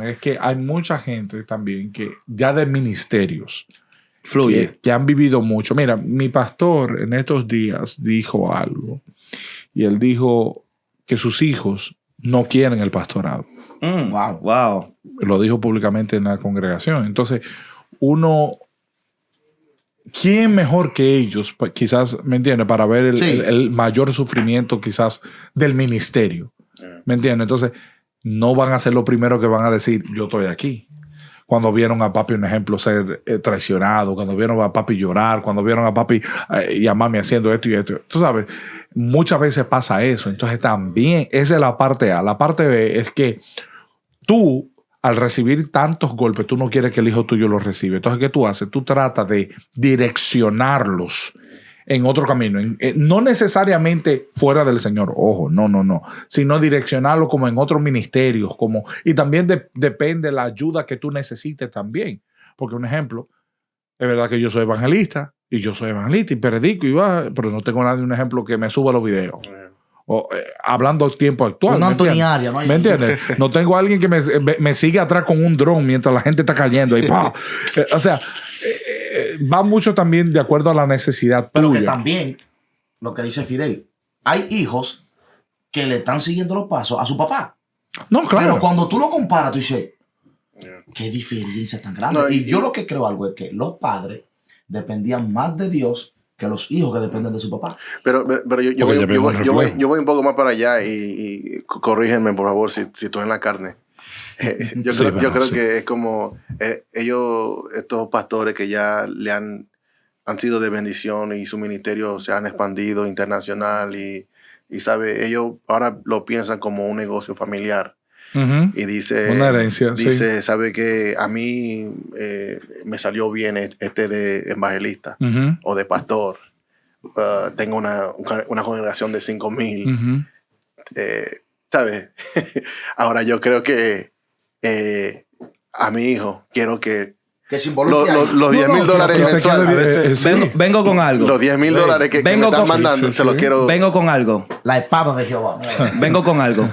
es que hay mucha gente también que ya de ministerios Fluye. que han vivido mucho. Mira, mi pastor en estos días dijo algo y él dijo que sus hijos no quieren el pastorado. Wow. Lo dijo públicamente en la congregación. Entonces, ¿quién mejor que ellos, quizás, me entiendes, para ver el mayor sufrimiento quizás del ministerio? ¿Me entiendes? Entonces, no van a ser los primeros que van a decir, yo estoy aquí. Cuando vieron a papi, un ejemplo, ser traicionado, cuando vieron a papi llorar, cuando vieron a papi y a mami haciendo esto y esto. Tú sabes, muchas veces pasa eso. Entonces, también, esa es la parte A. La parte B es que tú, al recibir tantos golpes, tú no quieres que el hijo tuyo los reciba. Entonces, ¿qué tú haces? Tú tratas de direccionarlos en otro camino. No necesariamente fuera del Señor, ojo, no. Sino direccionarlo como en otros ministerios. Y también depende la ayuda que tú necesites también. Porque un ejemplo, es verdad que yo soy evangelista y predico pero no tengo nadie un ejemplo que me suba los videos. Hablando del tiempo actual. Una Antoniaria, ¿no? ¿Me entiendes? No tengo a alguien que me siga atrás con un dron mientras la gente está cayendo. O sea, va mucho también de acuerdo a la necesidad pero tuya. Que también, lo que dice Fidel, hay hijos que le están siguiendo los pasos a su papá. No, claro. Pero cuando tú lo comparas, tú dices, qué diferencia tan grande. No, y yo lo que creo algo es que los padres dependían más de Dios que los hijos que dependen de su papá. Pero yo voy un poco más para allá y corrígenme, por favor, si estoy en la carne. Yo creo que es como estos pastores que ya han sido de bendición y su ministerio se han expandido internacional y sabe, ellos ahora lo piensan como un negocio familiar. Uh-huh. Y dice, una herencia, sabe que a mí me salió bien de evangelista uh-huh. o de pastor. Tengo una congregación de 5,000. Uh-huh. ¿Sabes? Ahora yo creo que a mi hijo quiero que los $10,000 mensuales. Vengo con algo. Los $10,000 que me están mandando, se los quiero. Vengo con algo. La espada de Jehová. Vengo con algo.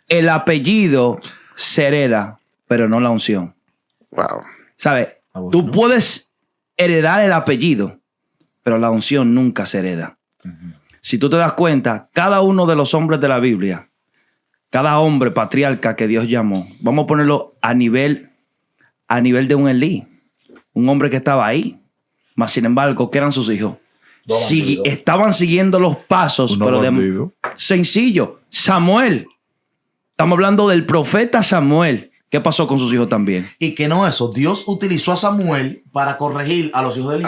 El apellido se hereda, pero no la unción. Wow. ¿Sabes? Tú puedes heredar el apellido, pero la unción nunca se hereda. Uh-huh. Si tú te das cuenta, cada uno de los hombres de la Biblia, cada hombre patriarca que Dios llamó, vamos a ponerlo a nivel de un Elí, un hombre que estaba ahí. Mas, sin embargo, ¿qué eran sus hijos? Estaban siguiendo los pasos, pero sencillo. Samuel. Estamos hablando del profeta Samuel. ¿Qué pasó con sus hijos también? Y que no eso. Dios utilizó a Samuel para corregir a los hijos de Eli.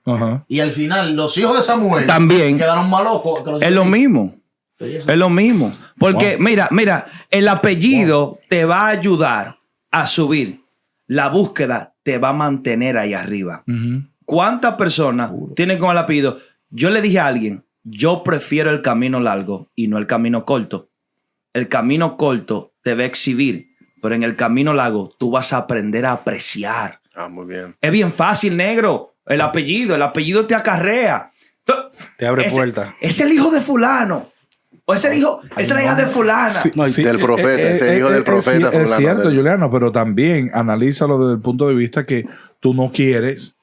Uh-huh. Y al final, los hijos de Samuel también quedaron más locos que los es lo mismo. Es lo mismo. Porque, mira, el apellido te va a ayudar a subir. La búsqueda te va a mantener ahí arriba. Uh-huh. ¿Cuántas personas tienen con el apellido? Yo le dije a alguien, yo prefiero el camino largo y no el camino corto. El camino corto te va a exhibir, pero en el camino largo tú vas a aprender a apreciar. Muy bien. Es bien fácil, negro. El apellido te acarrea. Te abre puertas. Es el hijo de fulano. O es el hijo, es la hija de fulana. Sí, del profeta, es el hijo del profeta. Es cierto, Juliano, pero también analízalo desde el punto de vista que tú no quieres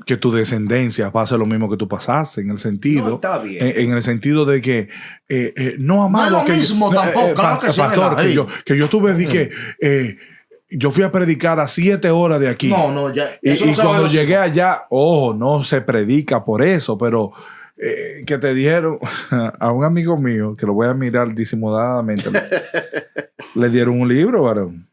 que tu descendencia pase lo mismo que tú pasaste, en el sentido, no, está bien. En el sentido de que no, amado, no es lo mismo tampoco, claro que sí, pastor, que yo estuve yo fui a predicar a 7 horas de aquí. No, ya. Y cuando llegué allá, no se predica por eso, pero que te dijeron a un amigo mío, que lo voy a mirar disimuladamente, le dieron un libro, varón.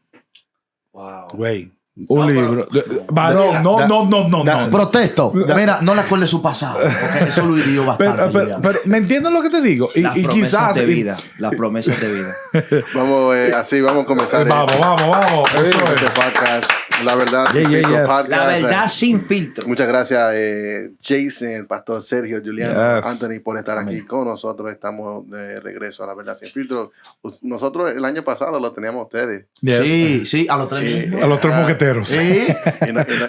Wow. Güey. Un libro. Varón, no. Protesto. Mira, no le acuerde su pasado, porque eso lo hirió bastante. Pero ¿me entiendes lo que te digo? Y quizás de vida. Las promesas de vida. Vamos a comenzar. Vamos. Eso es de podcast. La verdad, podcast. La verdad sin filtro. Muchas gracias, Jason, el pastor Sergio, Juliano, Anthony, por estar aquí con nosotros. Estamos de regreso a La Verdad Sin Filtro. Nosotros el año pasado lo teníamos a ustedes. Sí, a los tres moqueteros. Sí.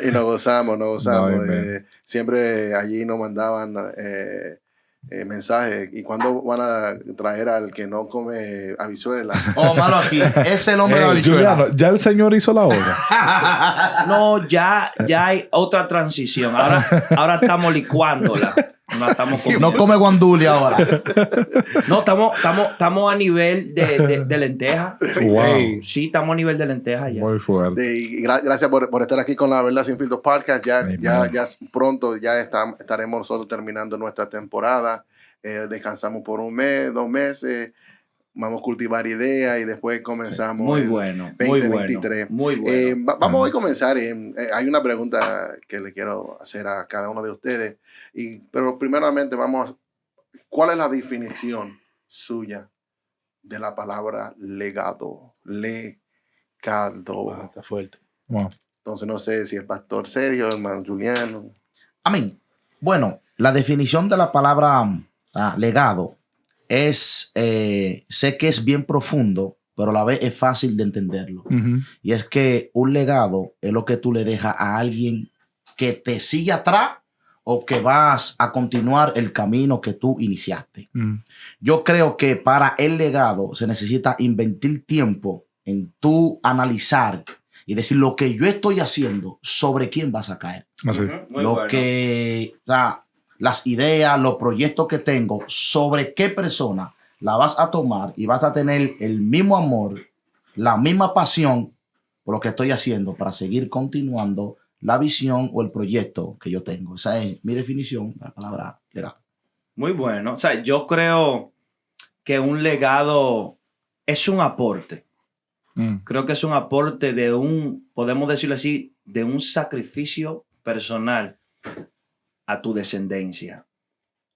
Y nos gozamos. Siempre allí nos mandaban mensaje. ¿Y cuándo van a traer al que no come habichuela? Oh, malo aquí. Es el hombre de la habichuela. Juliano, ya el señor hizo la obra. No, ya hay otra transición. Ahora estamos licuándola. No come guanduli ahora. No, estamos a nivel de lenteja. Wow. Sí, estamos a nivel de lenteja ya. Muy fuerte. Y gracias por estar aquí con La Verdad Sin Filtro Podcast. Ya pronto estaremos nosotros terminando nuestra temporada. Descansamos por 1 mes, 2 meses. Vamos a cultivar ideas y después comenzamos. Muy bueno. 2023. Muy bueno. Vamos a comenzar. Hay una pregunta que le quiero hacer a cada uno de ustedes. Pero primeramente ¿cuál es la definición suya de la palabra legado? Legado. Está fuerte. Wow. Entonces no sé si el pastor Sergio, el hermano Juliano. Amén. Bueno, la definición de la palabra legado es, sé que es bien profundo, pero a la vez es fácil de entenderlo. Uh-huh. Y es que un legado es lo que tú le dejas a alguien que te sigue atrás o que vas a continuar el camino que tú iniciaste. Yo creo que para el legado se necesita invertir tiempo en tú analizar y decir lo que yo estoy haciendo, sobre quién vas a caer. Así. Las ideas, los proyectos que tengo, sobre qué persona la vas a tomar y vas a tener el mismo amor, la misma pasión por lo que estoy haciendo para seguir continuando la visión o el proyecto que yo tengo. Esa es mi definición de la palabra legado. Muy bueno. O sea, yo creo que un legado es un aporte. Creo que es un aporte podemos decirlo así, de un sacrificio personal a tu descendencia.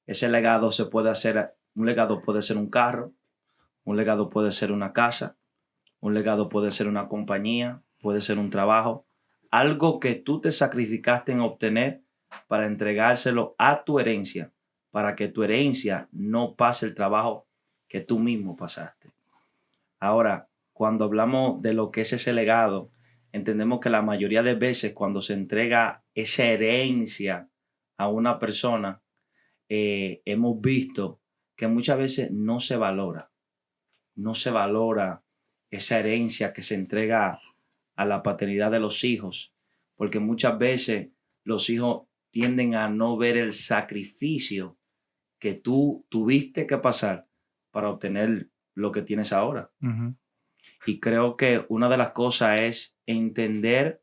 Ese legado un legado puede ser un carro, un legado puede ser una casa, un legado puede ser una compañía, puede ser un trabajo. Algo que tú te sacrificaste en obtener para entregárselo a tu herencia, para que tu herencia no pase el trabajo que tú mismo pasaste. Ahora, cuando hablamos de lo que es ese legado, entendemos que la mayoría de veces cuando se entrega esa herencia a una persona, hemos visto que muchas veces no se valora esa herencia que se entrega a la paternidad de los hijos, porque muchas veces los hijos tienden a no ver el sacrificio que tú tuviste que pasar para obtener lo que tienes ahora. Uh-huh. Y creo que una de las cosas es entender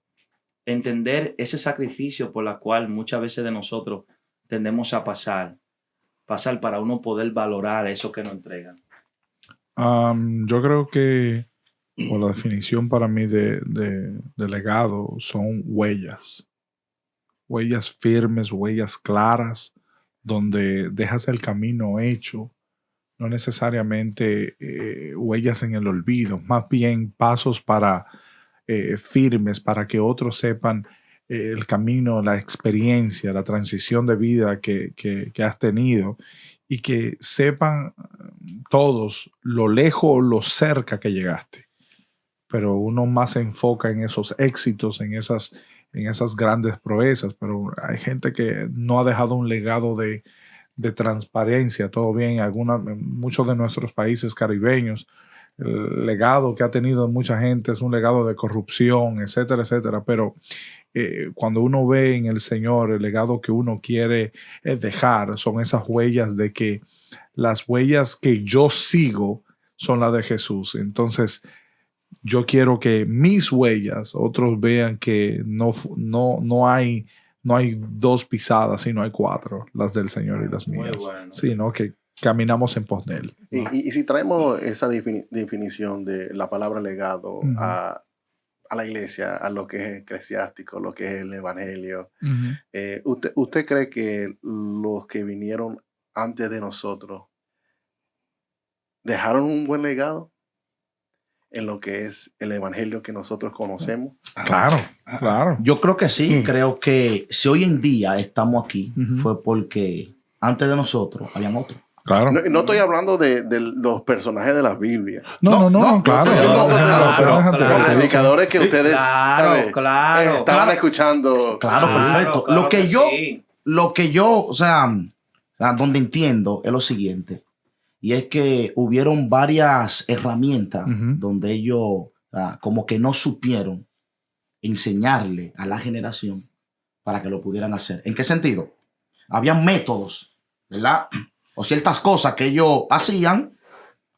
ese sacrificio por la cual muchas veces de nosotros tendemos a pasar para uno poder valorar eso que nos entregan. Yo creo que la definición para mí de legado son huellas firmes, huellas claras, donde dejas el camino hecho, no necesariamente huellas en el olvido, más bien pasos firmes para que otros sepan el camino, la experiencia, la transición de vida que has tenido y que sepan todos lo lejos o lo cerca que llegaste. Pero uno más se enfoca en esos éxitos, en esas grandes proezas, pero hay gente que no ha dejado un legado de transparencia. Todo bien, en muchos de nuestros países caribeños, el legado que ha tenido mucha gente es un legado de corrupción, etcétera, etcétera, pero cuando uno ve en el Señor el legado que uno quiere dejar, son esas huellas de que las huellas que yo sigo son las de Jesús. Entonces, yo quiero que mis huellas, otros vean que no hay 2 pisadas, sino hay 4, las del Señor y las mías. Bueno. Sino que caminamos en pos de Él. Y si traemos esa definición de la palabra legado uh-huh. a la iglesia, a lo que es eclesiástico, lo que es el evangelio, uh-huh. ¿Usted cree que los que vinieron antes de nosotros dejaron un buen legado en lo que es el evangelio que nosotros conocemos? Claro. Yo creo que sí. Creo que si hoy en día estamos aquí, uh-huh. fue porque antes de nosotros habían otros. Claro. No estoy hablando de los personajes de la Biblia. No, claro. Los predicadores que ustedes estaban escuchando. Claro, perfecto. Lo que yo, o sea, donde entiendo es lo siguiente, y es que hubieron varias herramientas donde ellos como que no supieron enseñarle a la generación para que lo pudieran hacer. ¿En qué sentido? Habían métodos, ¿verdad? O ciertas cosas que ellos hacían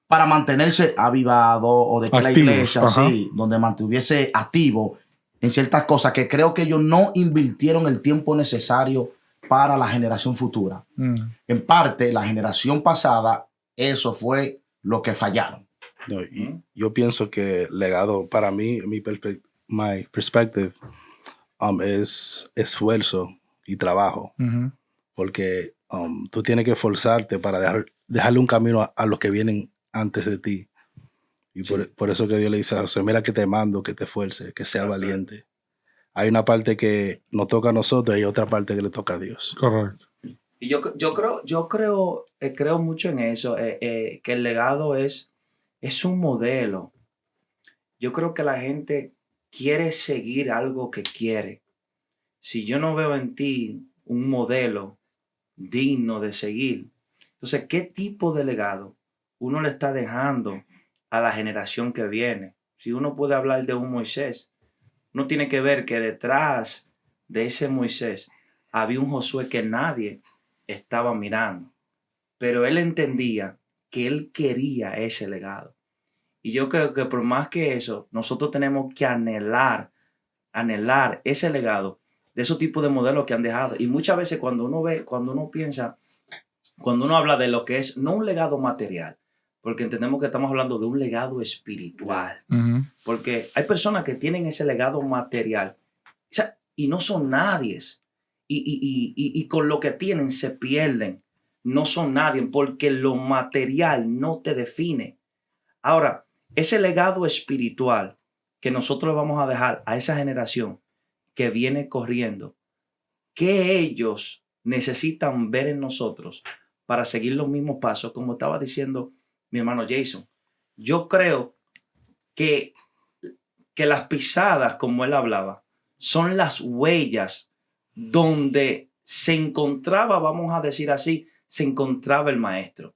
para mantenerse avivado o de que activos, la iglesia, así, donde mantuviese activo en ciertas cosas que creo que ellos no invirtieron el tiempo necesario para la generación futura. En parte, la generación pasada, eso fue lo que fallaron. No, y yo pienso que legado, para mí, my perspective, es esfuerzo y trabajo. Porque tú tienes que esforzarte para dejarle un camino a los que vienen antes de ti. Y por eso que Dios le dice a José, mira que te mando, que te esfuerces, que sea valiente. Hay una parte que nos toca a nosotros y otra parte que le toca a Dios. Correcto. Y yo creo mucho en eso, que el legado es un modelo. Yo creo que la gente quiere seguir algo que quiere. Si yo no veo en ti un modelo digno de seguir, entonces, ¿qué tipo de legado uno le está dejando a la generación que viene? Si uno puede hablar de un Moisés, uno tiene que ver que detrás de ese Moisés había un Josué que nadie estaba mirando, pero él entendía que él quería ese legado. Y yo creo que por más que eso, nosotros tenemos que anhelar ese legado de esos tipos de modelos que han dejado. Y muchas veces cuando uno habla de lo que es no un legado material, porque entendemos que estamos hablando de un legado espiritual. Porque hay personas que tienen ese legado material, o sea, y no son nadies. Y con lo que tienen se pierden. No son nadie porque lo material no te define. Ahora, ese legado espiritual que nosotros vamos a dejar a esa generación que viene corriendo, ¿qué ellos necesitan ver en nosotros para seguir los mismos pasos? Como estaba diciendo mi hermano Jason, yo creo que las pisadas, como él hablaba, son las huellas donde se encontraba, vamos a decir así, se encontraba el maestro.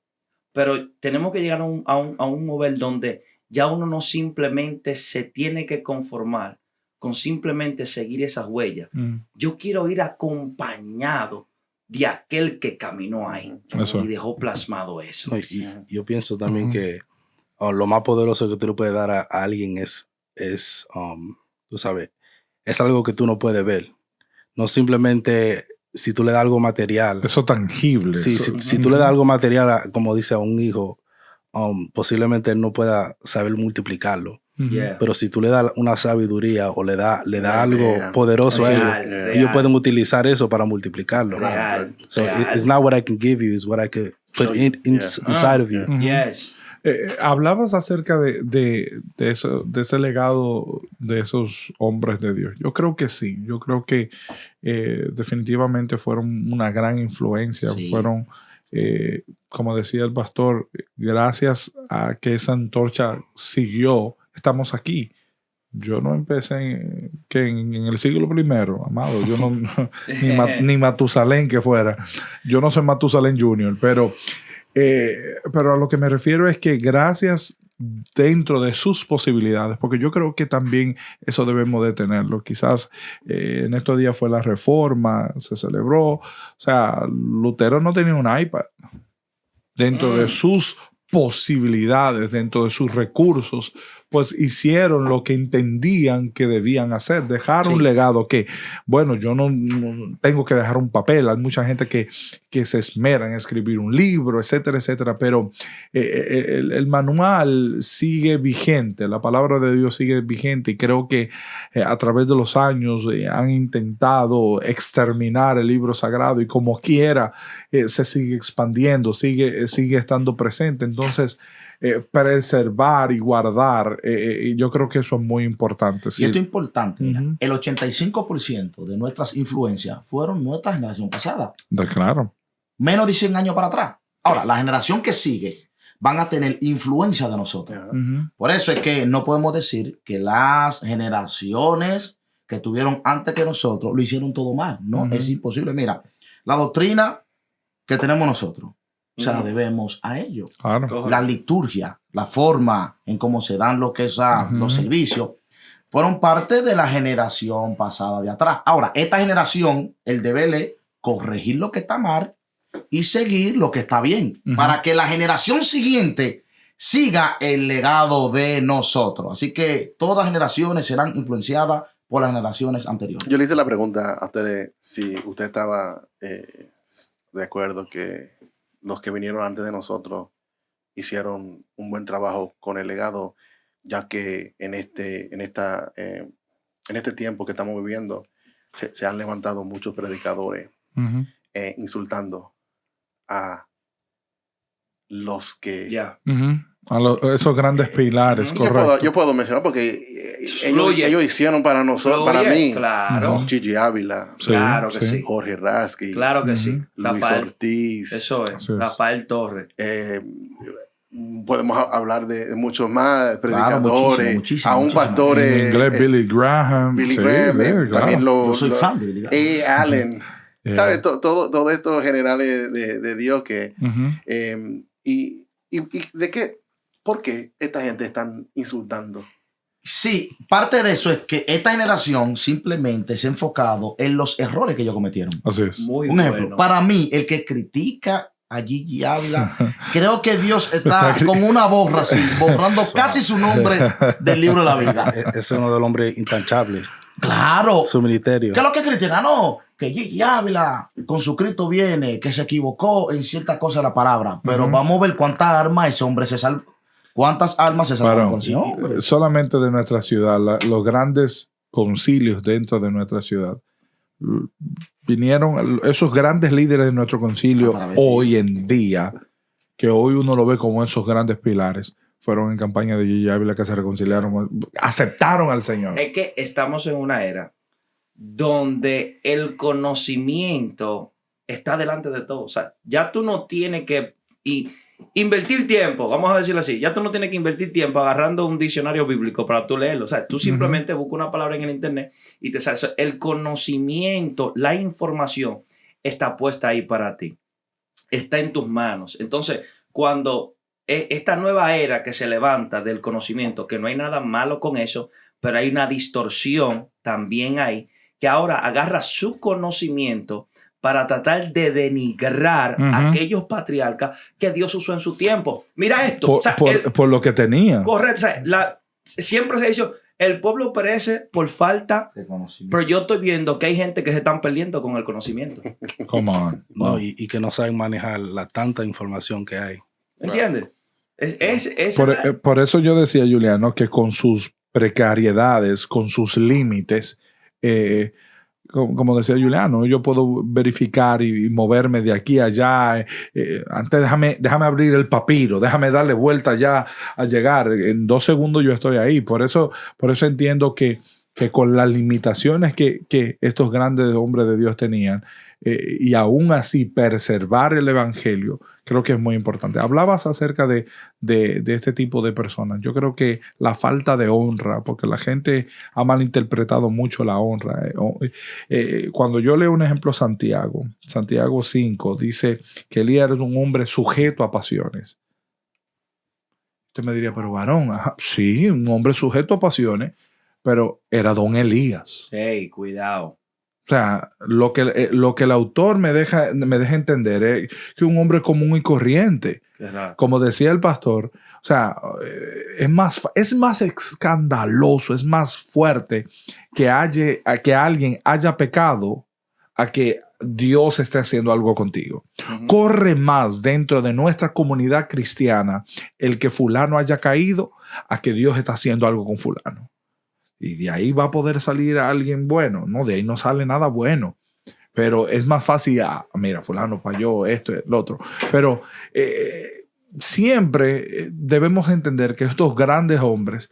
Pero tenemos que llegar a un nivel donde ya uno no simplemente se tiene que conformar con simplemente seguir esas huellas. Yo quiero ir acompañado de aquel que caminó ahí y dejó plasmado eso. No, y yo pienso también que lo más poderoso que tú le puedes dar a alguien es tú sabes, es algo que tú no puedes ver. No simplemente si tú le das algo material. Eso tangible. Sí, eso. Si tú le das algo material, como dice a un hijo, posiblemente él no pueda saber multiplicarlo. Pero si tú le das una sabiduría o le da algo poderoso a ellos pueden utilizar eso para multiplicarlo. So it's not what I can give you, it's what I can put inside of you. Yes. Hablabas acerca de ese legado de esos hombres de Dios. Yo creo que sí. Yo creo que definitivamente fueron una gran influencia. Sí. Fueron, como decía el pastor, gracias a que esa antorcha siguió, estamos aquí. Yo no empecé en el siglo I, amado. Yo no ni Matusalén que fuera. Yo no soy Matusalén Jr., pero a lo que me refiero es que gracias dentro de sus posibilidades, porque yo creo que también eso debemos de tenerlo. Quizás en estos días fue la Reforma, se celebró. O sea, Lutero no tenía un iPad. Dentro de sus posibilidades, dentro de sus recursos, pues hicieron lo que entendían que debían hacer, dejar un legado que, bueno, yo no tengo que dejar un papel, hay mucha gente que se esmera en escribir un libro, etcétera, etcétera, pero el manual sigue vigente, la palabra de Dios sigue vigente y creo que a través de los años han intentado exterminar el libro sagrado y como quiera se sigue expandiendo, sigue estando presente, entonces preservar y guardar, yo creo que eso es muy importante. Sí. Y esto es importante. Mira, el 85% de nuestras influencias fueron nuestra generación pasada. Claro. Menos de 100 años para atrás. Ahora, la generación que sigue van a tener influencia de nosotros. Por eso es que no podemos decir que las generaciones que tuvieron antes que nosotros lo hicieron todo mal. No, es imposible. Mira, la doctrina que tenemos nosotros se la debemos a ellos. Claro. La liturgia, la forma en cómo se dan lo que es los servicios, fueron parte de la generación pasada de atrás. Ahora, esta generación, el deber es corregir lo que está mal y seguir lo que está bien, para que la generación siguiente siga el legado de nosotros. Así que todas generaciones serán influenciadas por las generaciones anteriores. Yo le hice la pregunta a ustedes si usted estaba de acuerdo que los que vinieron antes de nosotros hicieron un buen trabajo con el legado, ya que en este tiempo que estamos viviendo se han levantado muchos predicadores insultando a los que... Esos grandes pilares, correcto. Yo puedo mencionar porque ellos hicieron para nosotros, para mí, claro. Gigi Ávila, claro que sí. Jorge Rasky, claro que sí. Luis Ortiz, eso es, Rafael Torres. Podemos hablar de muchos más predicadores, muchísimo, aún pastores. En inglés, Billy Graham. Billy Graham, también yo soy fan de Billy Graham. Allen. ¿Sabes? Todos estos generales de Dios que... y de qué... ¿Por qué esta gente están insultando? Sí, parte de eso es que esta generación simplemente se ha enfocado en los errores que ellos cometieron. Así es. Un ejemplo, para mí, el que critica a Gigi Ávila, creo que Dios está con una borra así, borrando casi su nombre del libro de la vida. Es uno de los hombres intachables. Claro. Su ministerio. ¿Qué es lo que critica? No, que Gigi Ávila con su Cristo viene, que se equivocó en ciertas cosas de la palabra. Pero vamos a ver cuántas armas ese hombre se salvó. ¿Cuántas almas se salvaron con ese hombre? Solamente de nuestra ciudad, los grandes concilios dentro de nuestra ciudad, vinieron esos grandes líderes de nuestro concilio hoy en día, que hoy uno lo ve como esos grandes pilares, fueron en campaña de Gigi Ávila que se reconciliaron, aceptaron al Señor. Es que estamos en una era donde el conocimiento está delante de todo. O sea, ya tú no tienes que... invertir tiempo, vamos a decirlo así, ya tú no tienes que invertir tiempo agarrando un diccionario bíblico para tú leerlo, o sea, tú simplemente buscas una palabra en el internet y te sale. El conocimiento, la información está puesta ahí para ti, está en tus manos. Entonces, cuando esta nueva era que se levanta del conocimiento, que no hay nada malo con eso, pero hay una distorsión también ahí, que ahora agarra su conocimiento para tratar de denigrar a aquellos patriarcas que Dios usó en su tiempo. Mira esto. Por lo que tenía. Correcto. O sea, siempre se ha dicho, el pueblo perece por falta de conocimiento. Pero yo estoy viendo que hay gente que se están perdiendo con el conocimiento. Come on. No, y que no saben manejar la tanta información que hay. ¿Entiendes? Por eso yo decía, Juliano, que con sus precariedades, con sus límites, como decía Juliano, yo puedo verificar y moverme de aquí a allá. Antes déjame abrir el papiro, déjame darle vuelta ya a llegar. En 2 segundos yo estoy ahí. Por eso entiendo que con las limitaciones que estos grandes hombres de Dios tenían, y aún así preservar el evangelio, creo que es muy importante. Hablabas acerca de este tipo de personas. Yo creo que la falta de honra, porque la gente ha malinterpretado mucho la honra. Cuando yo leo un ejemplo, Santiago 5, dice que Elías era un hombre sujeto a pasiones. Usted me diría, pero varón, sí, un hombre sujeto a pasiones, pero era don Elías. Hey, cuidado. O sea, lo que el autor me deja entender es que un hombre común y corriente, como decía el pastor, o sea, es más escandaloso, es más fuerte que alguien haya pecado a que Dios esté haciendo algo contigo. Corre más dentro de nuestra comunidad cristiana el que fulano haya caído a que Dios está haciendo algo con fulano. Y de ahí va a poder salir alguien bueno. No, de ahí no sale nada bueno. Pero es más fácil, mira, fulano falló, esto y lo otro. Pero siempre debemos entender que estos grandes hombres,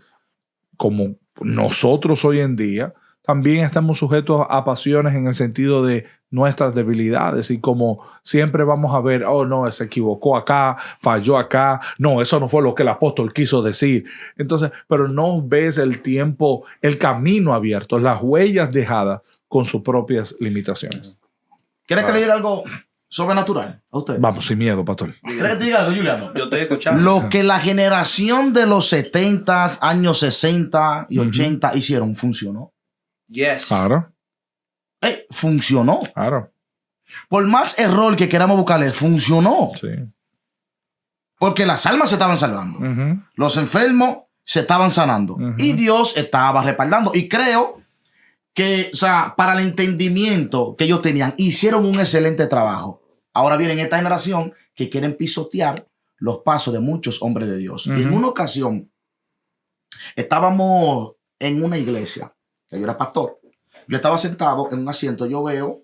como nosotros hoy en día, también estamos sujetos a pasiones en el sentido de nuestras debilidades, y como siempre vamos a ver, oh no, se equivocó acá, falló acá, no, eso no fue lo que el apóstol quiso decir. Entonces, pero no ves el tiempo, el camino abierto, las huellas dejadas con sus propias limitaciones. ¿Quieres que le diga algo sobrenatural a ustedes? Vamos, sin miedo, pastor. ¿Quieres que diga algo, Juliano? Yo estoy escuchando. Lo que la generación de los 70, años 60 y 80 hicieron, funcionó. Yes. Claro. Funcionó. Claro. Por más error que queramos buscarle, funcionó. Sí. Porque las almas se estaban salvando. Los enfermos se estaban sanando. Y Dios estaba respaldando. Y creo que, o sea, para el entendimiento que ellos tenían, hicieron un excelente trabajo. Ahora viene esta generación que quieren pisotear los pasos de muchos hombres de Dios. Y en una ocasión, estábamos en una iglesia, que yo era pastor. Yo estaba sentado en un asiento, yo veo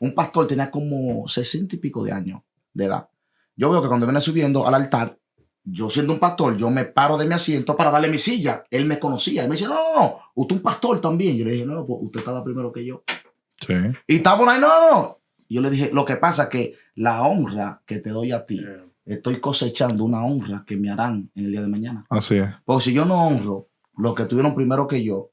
un pastor, tenía como 60 y pico de años de edad. Yo veo que cuando viene subiendo al altar, yo siendo un pastor, yo me paro de mi asiento para darle mi silla. Él me conocía. Él me dice, no, usted es un pastor también. Yo le dije, no, pues usted estaba primero que yo. Sí. Y estábamos ahí, no. Y yo le dije, lo que pasa es que la honra que te doy a ti, estoy cosechando una honra que me harán en el día de mañana. Así es. Porque si yo no honro los que tuvieron primero que yo,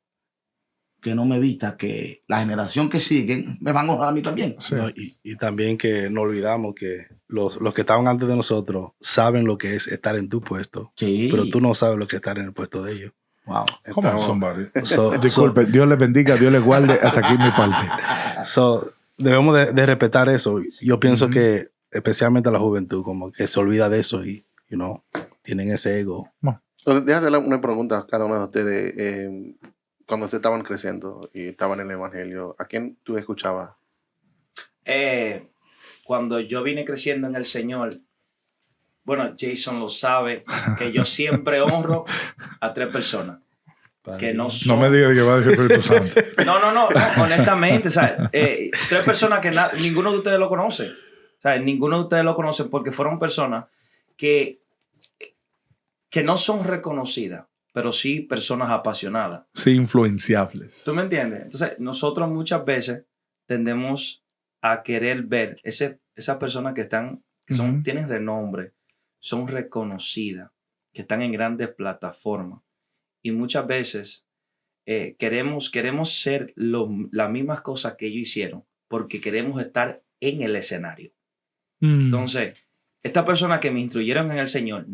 que no me evita que la generación que siguen me van a honrar a mí también. Sí. No, y también que no olvidamos que los que estaban antes de nosotros saben lo que es estar en tu puesto, Sí. pero tú no sabes lo que es estar en el puesto de ellos. Wow. ¿Cómo somebody? So, Disculpe, Dios les bendiga, Dios les guarde. Hasta aquí mi parte. Debemos de respetar eso. Yo pienso que especialmente la juventud como que se olvida de eso y tienen ese ego. Entonces, déjame hacerle una pregunta a cada uno de ustedes. Cuando ustedes estaban creciendo y estaban en el evangelio, ¿a quién tú escuchabas? Cuando yo vine creciendo en el Señor, bueno, Jason lo sabe, que yo siempre honro a 3 personas. Que no son... No me digas que va a decir Espíritu Santo. No, honestamente, ¿sabes? 3 personas que ninguno de ustedes lo conoce. ¿Sabes? Ninguno de ustedes lo conoce porque fueron personas que no son reconocidas, pero sí personas apasionadas. Sí, influenciables. ¿Tú me entiendes? Entonces, nosotros muchas veces tendemos a querer ver esas personas que tienen renombre, son reconocidas, que están en grandes plataformas. Y muchas veces queremos ser las mismas cosas que ellos hicieron porque queremos estar en el escenario. Entonces, estas personas que me instruyeron en el Señor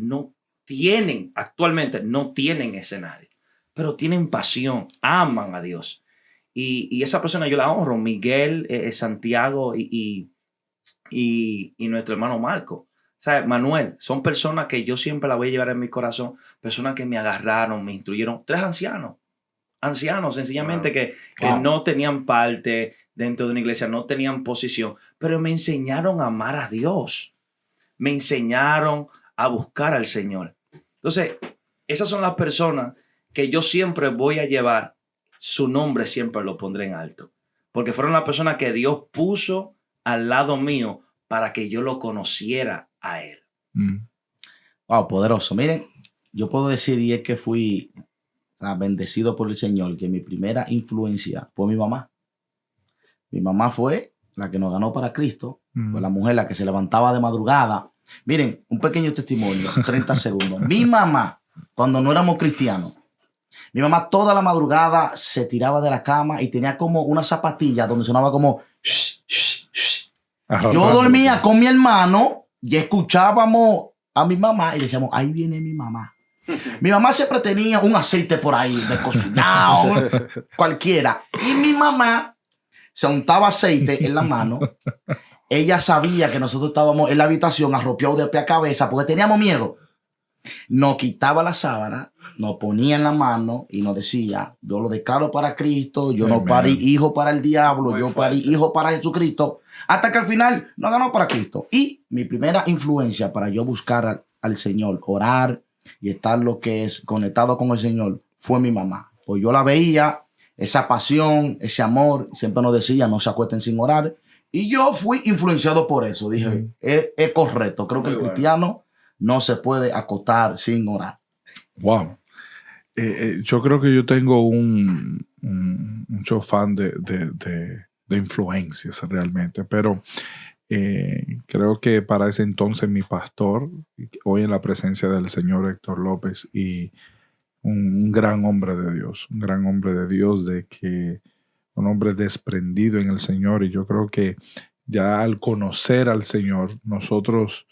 actualmente no tienen escenario, pero tienen pasión, aman a Dios. Y esa persona yo la honro, Miguel, Santiago y nuestro hermano Marco. ¿Sabes? Manuel, son personas que yo siempre las voy a llevar en mi corazón, personas que me agarraron, me instruyeron. 3 ancianos sencillamente que no tenían parte dentro de una iglesia, no tenían posición, pero me enseñaron a amar a Dios. Me enseñaron a buscar al Señor. Entonces, esas son las personas que yo siempre voy a llevar, su nombre siempre lo pondré en alto, porque fueron las personas que Dios puso al lado mío para que yo lo conociera a Él. Wow, poderoso. Miren, yo puedo decir, y es que fui bendecido por el Señor, que mi primera influencia fue mi mamá. Mi mamá fue la que nos ganó para Cristo, fue la mujer la que se levantaba de madrugada. Miren, un pequeño testimonio, 30 segundos. Mi mamá, cuando no éramos cristianos, mi mamá toda la madrugada se tiraba de la cama y tenía como una zapatilla donde sonaba como... Yo dormía con mi hermano y escuchábamos a mi mamá y decíamos, ahí viene mi mamá. Mi mamá siempre tenía un aceite por ahí de cocinado, cualquiera. Y mi mamá se untaba aceite en la mano. Ella sabía que nosotros estábamos en la habitación arropeados de pie a cabeza porque teníamos miedo. Nos quitaba la sábana, nos ponía en la mano y nos decía, yo lo declaro para Cristo, yo no parí hijo para el diablo, yo parí hijo para Jesucristo, hasta que al final nos ganó para Cristo. Y mi primera influencia para yo buscar al Señor, orar y estar lo que es conectado con el Señor, fue mi mamá. Pues yo la veía, esa pasión, ese amor, siempre nos decía, no se acuesten sin orar. Y yo fui influenciado por eso. Dije, es correcto. Creo que el cristiano no se puede acostar sin orar. Wow. Yo creo que yo tengo mucho fan de influencias realmente, pero creo que para ese entonces mi pastor, hoy en la presencia del señor Héctor López, y un gran hombre de Dios, un hombre desprendido en el Señor, y yo creo que ya al conocer al Señor, nosotros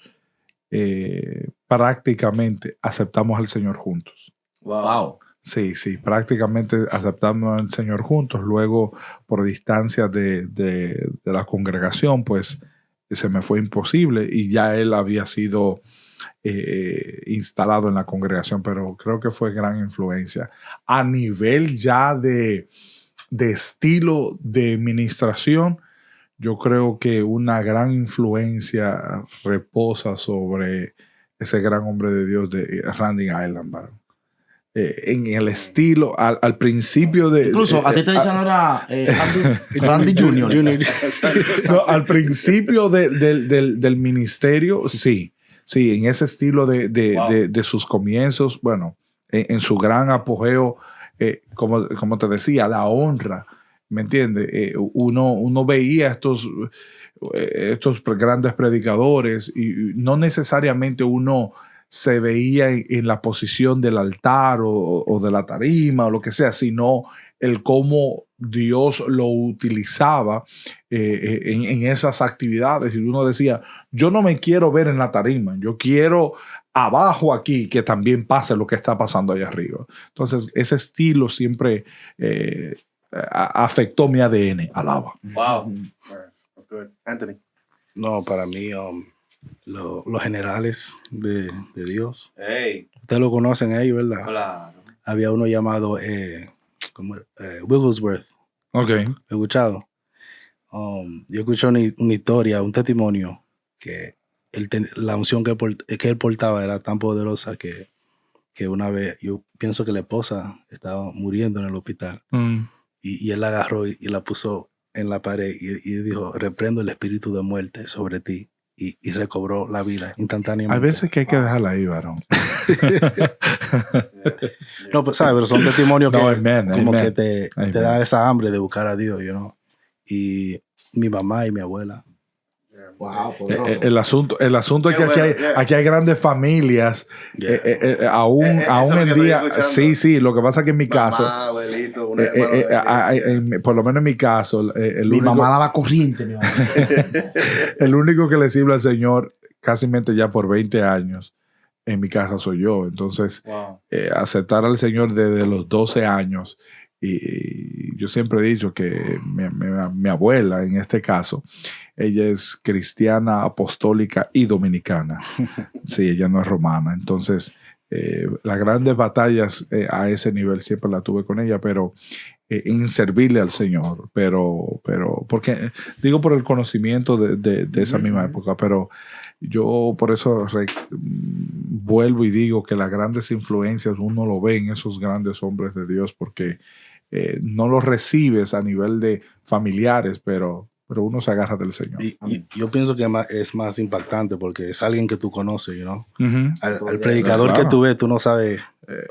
prácticamente aceptamos al Señor juntos. Wow. Sí, prácticamente aceptamos al Señor juntos. Luego, por distancia de la congregación, pues se me fue imposible y ya él había sido instalado en la congregación, pero creo que fue gran influencia. A nivel ya de estilo de ministración, yo creo que una gran influencia reposa sobre ese gran hombre de Dios de Randy Island, en el estilo, al principio de... Incluso a ti te dicen ahora Randy Jr. No, al principio del ministerio, sí, en ese estilo de sus comienzos, bueno, en su gran apogeo, como te decía, la honra, ¿me entiendes? Uno veía estos grandes predicadores y no necesariamente uno se veía en la posición del altar o de la tarima o lo que sea, sino el cómo Dios lo utilizaba en esas actividades. Y uno decía, yo no me quiero ver en la tarima, yo quiero abajo aquí que también pase lo que está pasando allá arriba. Entonces, ese estilo siempre afectó mi ADN. Alaba. Wow. That's good. Anthony. No, para mí, los generales de Dios. Hey. Ustedes lo conocen ahí, ¿verdad? Claro. Había uno llamado Wigglesworth. Ok. ¿He escuchado? Yo escuché una historia, un testimonio que la unción que él portaba era tan poderosa que una vez, yo pienso que la esposa estaba muriendo en el hospital y él la agarró y la puso en la pared y dijo, reprendo el espíritu de muerte sobre ti. Y recobró la vida instantáneamente. Hay veces que hay que dejarla ahí, varón. No, pues, ¿sabes? Pero son testimonios que como amen. que te da esa hambre de buscar a Dios, you know? Y mi mamá y mi abuela. Wow, el asunto es que aquí hay grandes familias. Aún en día. Sí. Lo que pasa es que en mi caso. Mamá, abuelito, por lo menos en mi caso. Mi mamá daba corriente. Mi mamá. El único que le sirve al Señor casi ya por 20 años en mi casa soy yo. Entonces, aceptar al Señor desde los 12 años. Y yo siempre he dicho que mi abuela, en este caso, ella es cristiana, apostólica y dominicana. Sí, ella no es romana. Entonces, las grandes batallas a ese nivel siempre la tuve con ella, pero en servirle al Señor. Pero porque digo por el conocimiento de esa misma época, pero yo por eso vuelvo y digo que las grandes influencias uno lo ve en esos grandes hombres de Dios porque no los recibes a nivel de familiares, pero uno se agarra del Señor. Y yo pienso que es más impactante porque es alguien que tú conoces, ¿no? Uh-huh. Al predicador que tú ves, tú no sabes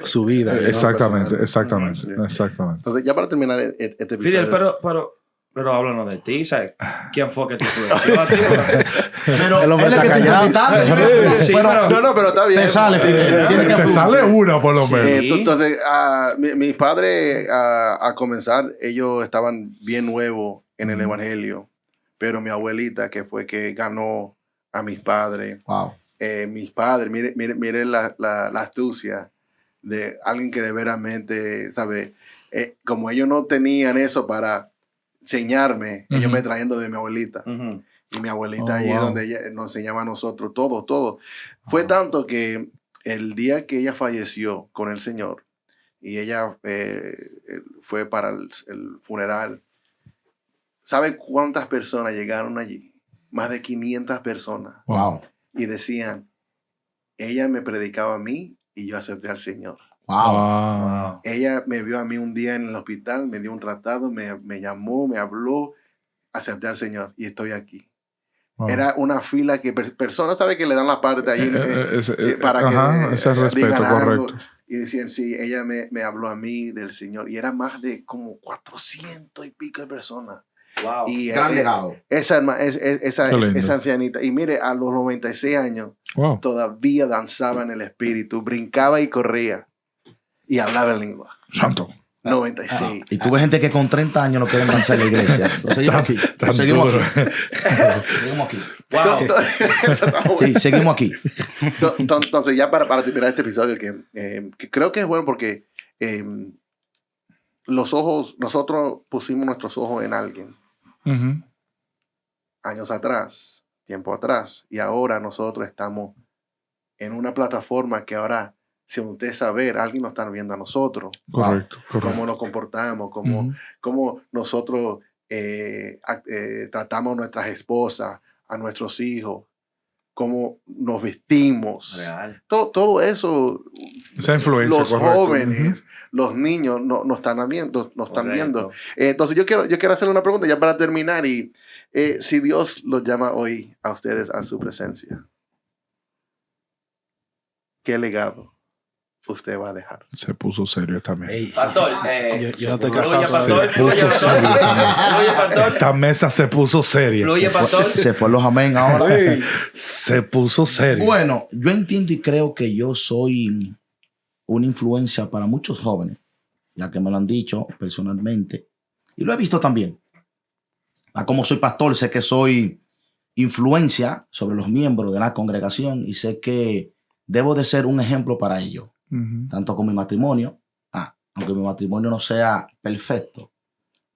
su vida. Exactamente. Entonces, ya para terminar este episodio. Fidel, pero háblanos de ti, ¿sabes? ¿Quién fue que te influenció a ti? Pero el hombre él es está que te callado. Sí, pero está bien. Te sale, Fidel. Te sale una por lo menos. Entonces, mis padres, a comenzar, ellos estaban bien nuevos en el evangelio. Pero mi abuelita, que fue que ganó a mis padres. Wow. Mis padres, mire la astucia de alguien que de veramente, ¿sabe? Como ellos no tenían eso para enseñarme, ellos me traían de mi abuelita. Y mi abuelita ahí es donde ella nos enseñaba a nosotros todo. Fue tanto que el día que ella falleció con el Señor y ella fue para el funeral, ¿sabe cuántas personas llegaron allí? Más de 500 personas. Wow. Y decían, ella me predicaba a mí y yo acepté al Señor. Wow. Ella me vio a mí un día en el hospital, me dio un tratado, me llamó, me habló, acepté al Señor y estoy aquí. Wow. Era una fila que personas, ¿sabe? Que le dan la parte ahí para que ese respeto, correcto. Y decían, sí, ella me habló a mí del Señor. Y era más de como 400 y pico de personas. Wow. Y gran legado. Esa ancianita. Y mire, a los 96 años, todavía danzaba en el espíritu, brincaba y corría. Y hablaba en lengua. Santo. 96. Y tuve gente que con 30 años no quieren lanzar la iglesia. Entonces, seguimos aquí. Seguimos aquí. Wow. Sí, seguimos aquí. Entonces, ya para terminar este episodio, que creo que es bueno porque nosotros pusimos nuestros ojos en alguien años atrás, tiempo atrás, y ahora nosotros estamos en una plataforma que ahora, si usted saber, alguien nos está viendo a nosotros. Correcto. Cómo nos comportamos, cómo nosotros tratamos a nuestras esposas, a nuestros hijos, cómo nos vestimos. Real. Todo eso, esa influencia, los jóvenes, los niños nos están viendo. Entonces yo quiero hacerle una pregunta ya para terminar. Y si Dios los llama hoy a ustedes a su presencia, ¿qué legado usted va a dejar? Se puso serio esta mesa. Pastor, yo no estoy casado. Esta mesa se puso seria. Se fue los amén ahora. Se puso serio. Bueno, yo entiendo y creo que yo soy una influencia para muchos jóvenes, ya que me lo han dicho personalmente. Y lo he visto también. Como soy pastor, sé que soy influencia sobre los miembros de la congregación y sé que debo de ser un ejemplo para ellos. Tanto con mi matrimonio, aunque mi matrimonio no sea perfecto,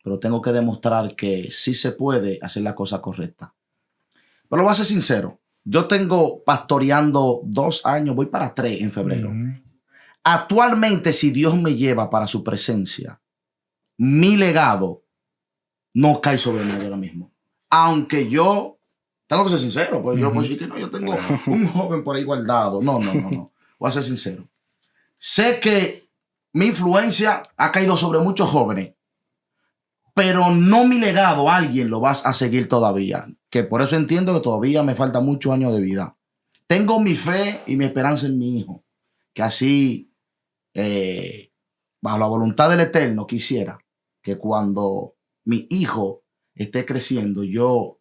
pero tengo que demostrar que sí se puede hacer la cosa correcta. Pero voy a ser sincero, yo tengo pastoreando 2 años, voy para 3 en febrero. Actualmente, si Dios me lleva para su presencia, mi legado no cae sobre mí ahora mismo. Aunque yo tengo que ser sincero, pues yo puedo decir que no, yo tengo un joven por ahí guardado. No. Voy a ser sincero. Sé que mi influencia ha caído sobre muchos jóvenes, pero no mi legado. Alguien lo vas a seguir todavía. Que por eso entiendo que todavía me faltan muchos años de vida. Tengo mi fe y mi esperanza en mi hijo. Que así, bajo la voluntad del Eterno, quisiera que cuando mi hijo esté creciendo, yo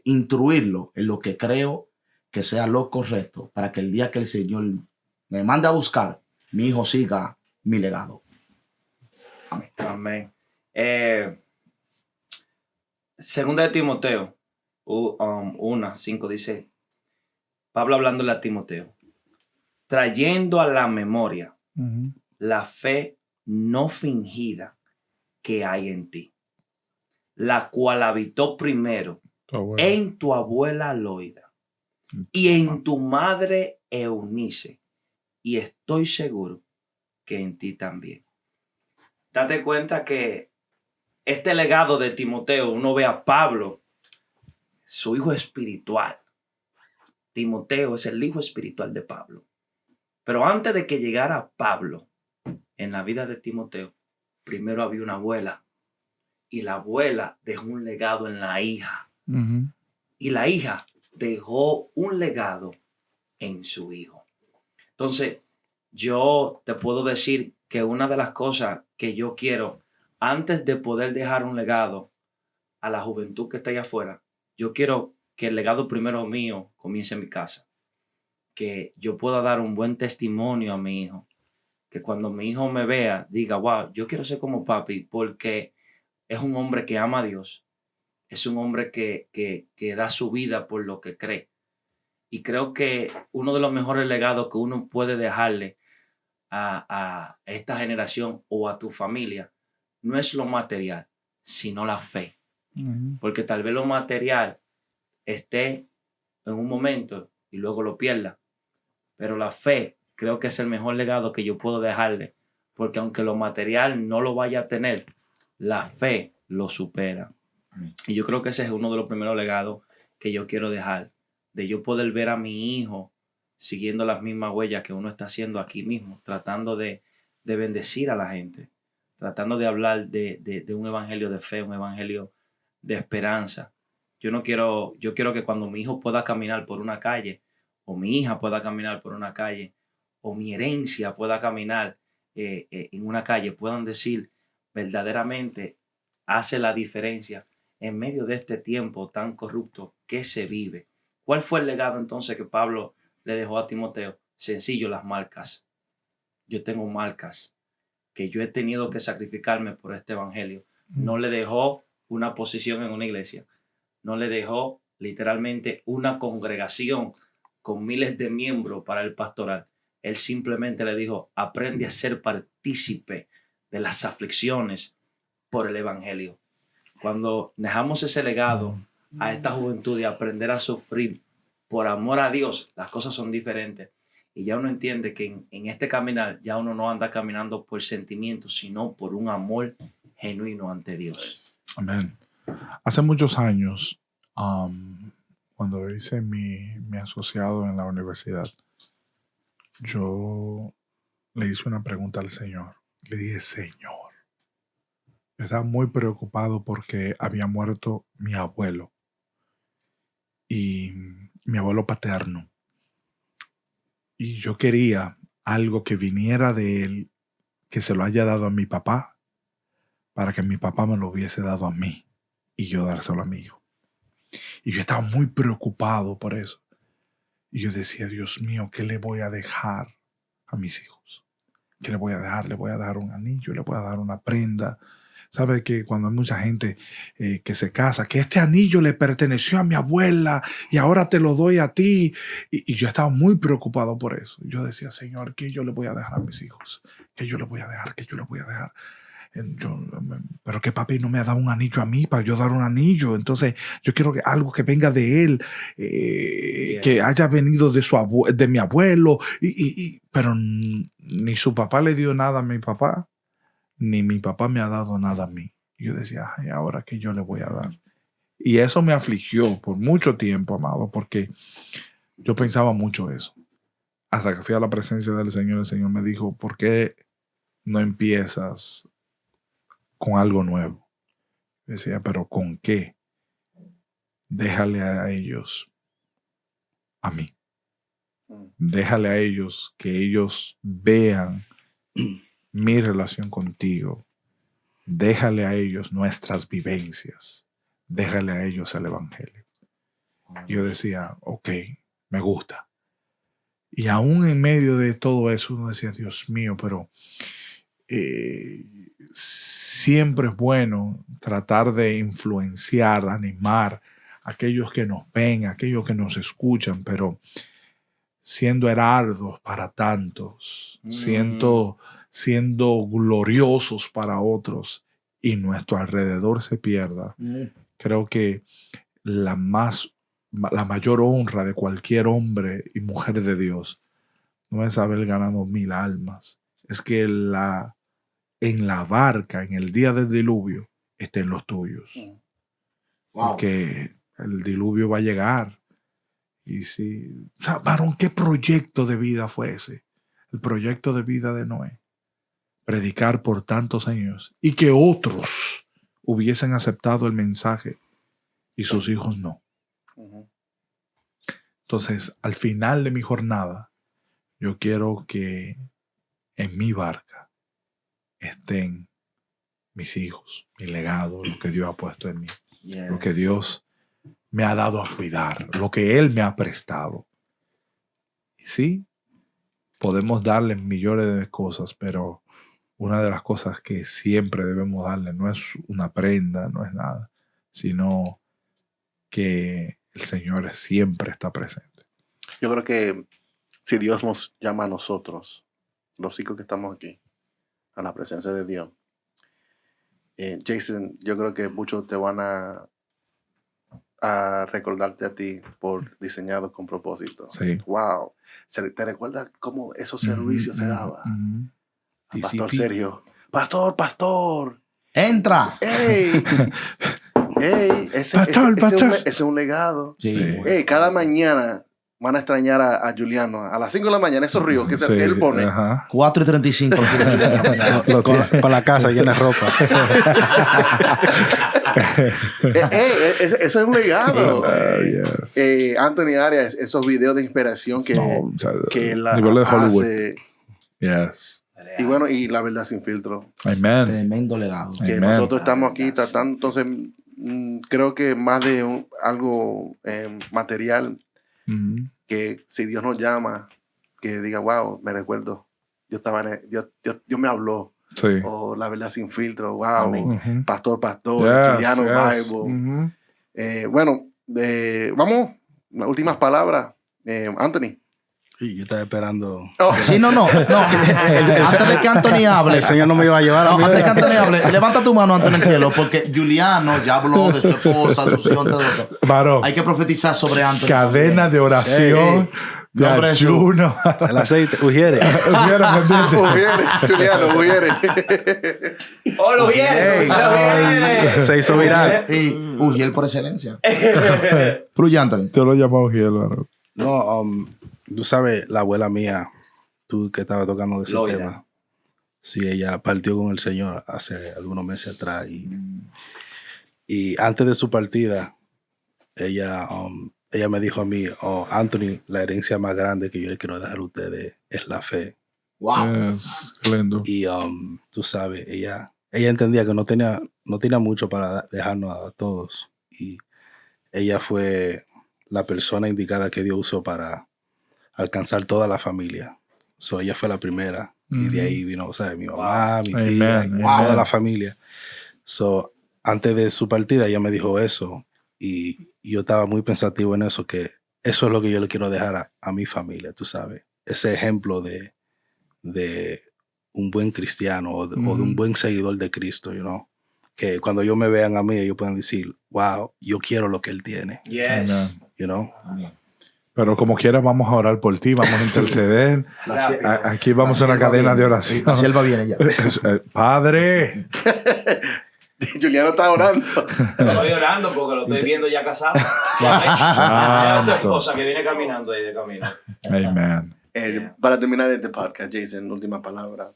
instruirlo en lo que creo que sea lo correcto para que el día que el Señor me mande a buscar, mi hijo siga mi legado. Amén. Segunda de Timoteo 1:5 dice, Pablo hablándole a Timoteo, trayendo a la memoria la fe no fingida que hay en ti, la cual habitó primero en tu abuela Loida y en tu madre Eunice, y estoy seguro que en ti también. Date cuenta que este legado de Timoteo, uno ve a Pablo, su hijo espiritual. Timoteo es el hijo espiritual de Pablo. Pero antes de que llegara Pablo en la vida de Timoteo, primero había una abuela. Y la abuela dejó un legado en la hija. Y la hija dejó un legado en su hijo. Entonces, yo te puedo decir que una de las cosas que yo quiero, antes de poder dejar un legado a la juventud que está allá afuera, yo quiero que el legado primero mío comience en mi casa. Que yo pueda dar un buen testimonio a mi hijo. Que cuando mi hijo me vea, diga, wow, yo quiero ser como papi, porque es un hombre que ama a Dios. Es un hombre que da su vida por lo que cree. Y creo que uno de los mejores legados que uno puede dejarle a esta generación o a tu familia no es lo material, sino la fe. Porque tal vez lo material esté en un momento y luego lo pierda. Pero la fe creo que es el mejor legado que yo puedo dejarle. Porque aunque lo material no lo vaya a tener, la fe lo supera. Y yo creo que ese es uno de los primeros legados que yo quiero dejar. De yo poder ver a mi hijo siguiendo las mismas huellas que uno está haciendo aquí mismo. Tratando de bendecir a la gente. Tratando de hablar de un evangelio de fe, un evangelio de esperanza. Yo quiero que cuando mi hijo pueda caminar por una calle, o mi hija pueda caminar por una calle, o mi herencia pueda caminar en una calle, puedan decir verdaderamente hace la diferencia en medio de este tiempo tan corrupto que se vive. ¿Cuál fue el legado entonces que Pablo le dejó a Timoteo? Sencillo, las marcas. Yo tengo marcas que yo he tenido que sacrificarme por este evangelio. No le dejó una posición en una iglesia. No le dejó literalmente una congregación con miles de miembros para el pastoral. Él simplemente le dijo, aprende a ser partícipe de las aflicciones por el evangelio. Cuando dejamos ese legado a esta juventud de aprender a sufrir por amor a Dios, las cosas son diferentes. Y ya uno entiende que en este caminar ya uno no anda caminando por sentimientos, sino por un amor genuino ante Dios. Amén. Hace muchos años, cuando hice mi asociado en la universidad, yo le hice una pregunta al Señor. Le dije, Señor, yo estaba muy preocupado porque había muerto mi abuelo. Y mi abuelo paterno. Y yo quería algo que viniera de él, que se lo haya dado a mi papá, para que mi papá me lo hubiese dado a mí y yo dárselo a mi hijo. Y yo estaba muy preocupado por eso. Y yo decía, Dios mío, ¿qué le voy a dejar a mis hijos? ¿Qué le voy a dejar? Le voy a dar un anillo, le voy a dar una prenda. ¿Sabe que cuando hay mucha gente que se casa, que este anillo le perteneció a mi abuela y ahora te lo doy a ti? Y yo estaba muy preocupado por eso. Yo decía, Señor, ¿qué yo le voy a dejar a mis hijos? ¿Qué yo le voy a dejar? ¿Qué yo le voy a dejar? Pero que papi no me ha dado un anillo a mí para yo dar un anillo. Entonces yo quiero que algo que venga de él, que haya venido de mi abuelo. Pero ni su papá le dio nada a mi papá, ni mi papá me ha dado nada a mí. Y yo decía, ay, ¿ahora qué yo le voy a dar? Y eso me afligió por mucho tiempo, amado, porque yo pensaba mucho eso. Hasta que fui a la presencia del Señor, el Señor me dijo, ¿por qué no empiezas con algo nuevo? Yo decía, ¿pero con qué? Déjale a ellos a mí. Déjale a ellos que ellos vean mi relación contigo. Déjale a ellos nuestras vivencias. Déjale a ellos el evangelio. Yo decía, ok, me gusta. Y aún en medio de todo eso, uno decía, Dios mío, pero siempre es bueno tratar de influenciar, animar a aquellos que nos ven, a aquellos que nos escuchan, pero siendo heraldos para tantos, siendo gloriosos para otros y nuestro alrededor se pierda. Creo que la mayor honra de cualquier hombre y mujer de Dios no es haber ganado 1000 almas, es que en la barca, en el día del diluvio, estén los tuyos. Wow. Porque el diluvio va a llegar. Y si, o sea, varón, ¿qué proyecto de vida fue ese? El proyecto de vida de Noé. Predicar por tantos años y que otros hubiesen aceptado el mensaje y sus hijos no. Entonces, al final de mi jornada, yo quiero que en mi barca estén mis hijos, mi legado, lo que Dios ha puesto en mí, lo que Dios me ha dado a cuidar, lo que Él me ha prestado. Y sí, podemos darle millones de cosas, pero una de las cosas que siempre debemos darle no es una prenda, no es nada, sino que el Señor siempre está presente. Yo creo que si Dios nos llama a nosotros, los chicos que estamos aquí, a la presencia de Dios, Jason, yo creo que muchos te van a recordarte a ti por diseñado con propósito. Sí. Wow. ¿Te recuerdas cómo esos servicios se daban? Pastor Sergio. Pastor. ¡Entra! ¡Ey! Ese es un legado. Sí. Ey, cada mañana van a extrañar a Juliano a las 5 de la mañana, esos ríos que él pone. 4:35. con la casa llena de ropa. Eso es un legado. Yes. Anthony Arias, esos videos de inspiración que la nivel de Hollywood. Hace. Yes. Y bueno, y la verdad sin filtro. Amen. Tremendo legado. Que nosotros estamos aquí tratando, entonces creo que más de algo material, que si Dios nos llama, que diga, wow, me recuerdo, Dios me habló. Sí. O La Verdad Sin Filtro. Wow. Uh-huh. Pastor, Yes, Juliano yes. Bible. Uh-huh. Bueno, vamos, las últimas palabras. Anthony. Sí, yo estaba esperando. Oh. Sí, no. Antes de que Anthony hable. El Señor no me iba a llevar a mí. Antes de que Anthony hable, levanta tu mano, Anthony, en el cielo, porque Juliano ya habló de su esposa, sus hijos, todo eso. Varón. Hay que profetizar sobre Anthony. Cadena de oración. De ayuno. El aceite, ujiere. Juliano, Ujiere. ¡Oh, lo viene! Se hizo viral. Y Ujiel por excelencia. Fluye, Anthony. Te lo llamo Ujiel, varón. No, tú sabes, la abuela mía, tú que estabas tocando de ese Loida. tema. Sí, ella partió con el Señor hace algunos meses atrás. Y antes de su partida, ella me dijo a mí, Anthony, la herencia más grande que yo le quiero dejar a ustedes es la fe. Wow. Yes, qué lindo. Y tú sabes, ella entendía que no tenía mucho para dejarnos a todos. Y ella fue la persona indicada que Dios usó para alcanzar toda la familia. So, ella fue la primera. Y de ahí vino, o sea, mi mamá, mi tía, Amen. toda la familia. So, antes de su partida, ella me dijo eso. Y yo estaba muy pensativo en eso, que eso es lo que yo le quiero dejar a mi familia, tú sabes. Ese ejemplo de un buen cristiano o de un buen seguidor de Cristo, you know? Que cuando ellos me vean a mí, ellos puedan decir, wow, yo quiero lo que él tiene. Yes. Amen. You know? Pero como quiera, vamos a orar por ti, vamos a interceder. Aquí vamos a una cadena de oración. La sierva viene ya. Padre. Juliano está orando. Estoy orando porque lo estoy viendo ya casado. Mira tu esposa que viene caminando ahí de camino. Amen. Para terminar este podcast, Jason, última palabra.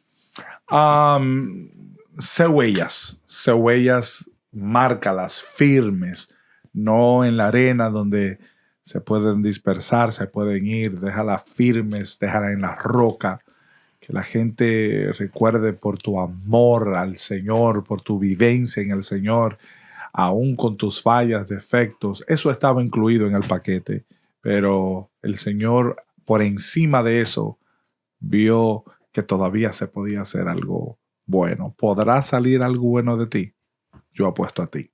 Sé huellas, márcalas firmes, no en la arena donde se pueden dispersar, se pueden ir, déjalas firmes, déjalas en la roca, que la gente recuerde por tu amor al Señor, por tu vivencia en el Señor, aún con tus fallas, defectos. Eso estaba incluido en el paquete, pero el Señor, por encima de eso, vio que todavía se podía hacer algo bueno. ¿Podrá salir algo bueno de ti? Yo apuesto a ti.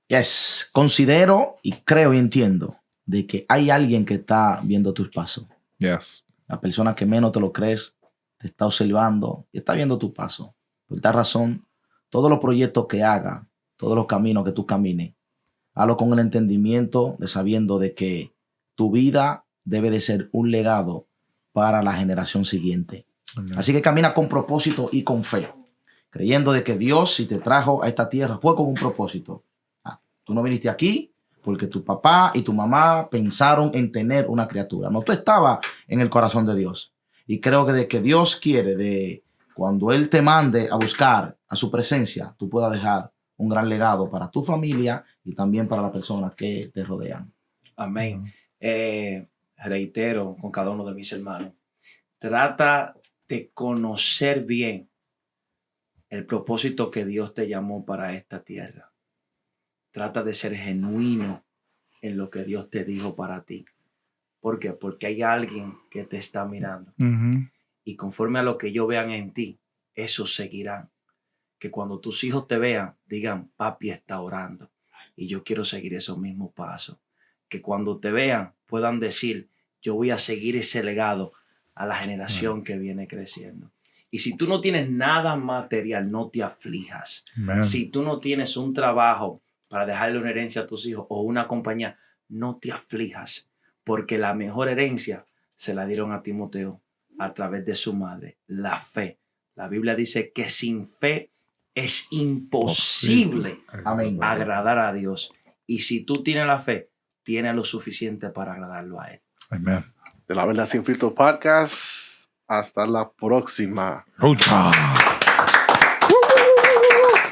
Yes. Considero y creo y entiendo de que hay alguien que está viendo tus pasos. Yes. La persona que menos te lo crees te está observando y está viendo tu paso. Por esta razón, todos los proyectos que haga, todos los caminos que tú camines, hazlo con el entendimiento de sabiendo de que tu vida debe de ser un legado para la generación siguiente. Amen. Así que camina con propósito y con fe, creyendo de que Dios, si te trajo a esta tierra, fue con un propósito. Tú no viniste aquí porque tu papá y tu mamá pensaron en tener una criatura. No, tú estabas en el corazón de Dios. Y creo que de que Dios quiere, de cuando Él te mande a buscar a su presencia, tú puedas dejar un gran legado para tu familia y también para las personas que te rodean. Amén. Reitero con cada uno de mis hermanos. Trata de conocer bien el propósito que Dios te llamó para esta tierra. Trata de ser genuino en lo que Dios te dijo para ti. ¿Por qué? Porque hay alguien que te está mirando. Y conforme a lo que ellos vean en ti, eso seguirán. Que cuando tus hijos te vean, digan, papi está orando. Y yo quiero seguir esos mismos pasos. Que cuando te vean, puedan decir, yo voy a seguir ese legado a la generación que viene creciendo. Y si tú no tienes nada material, no te aflijas. Amen. Si tú no tienes un trabajo para dejarle una herencia a tus hijos o una compañía, no te aflijas, porque la mejor herencia se la dieron a Timoteo a través de su madre, la fe. La Biblia dice que sin fe es imposible Amén. agradar a Dios. Y si tú tienes la fe, tienes lo suficiente para agradarlo a Él. Amen. De La Verdad Sin Filtro Podcast. Hasta la próxima. Chao.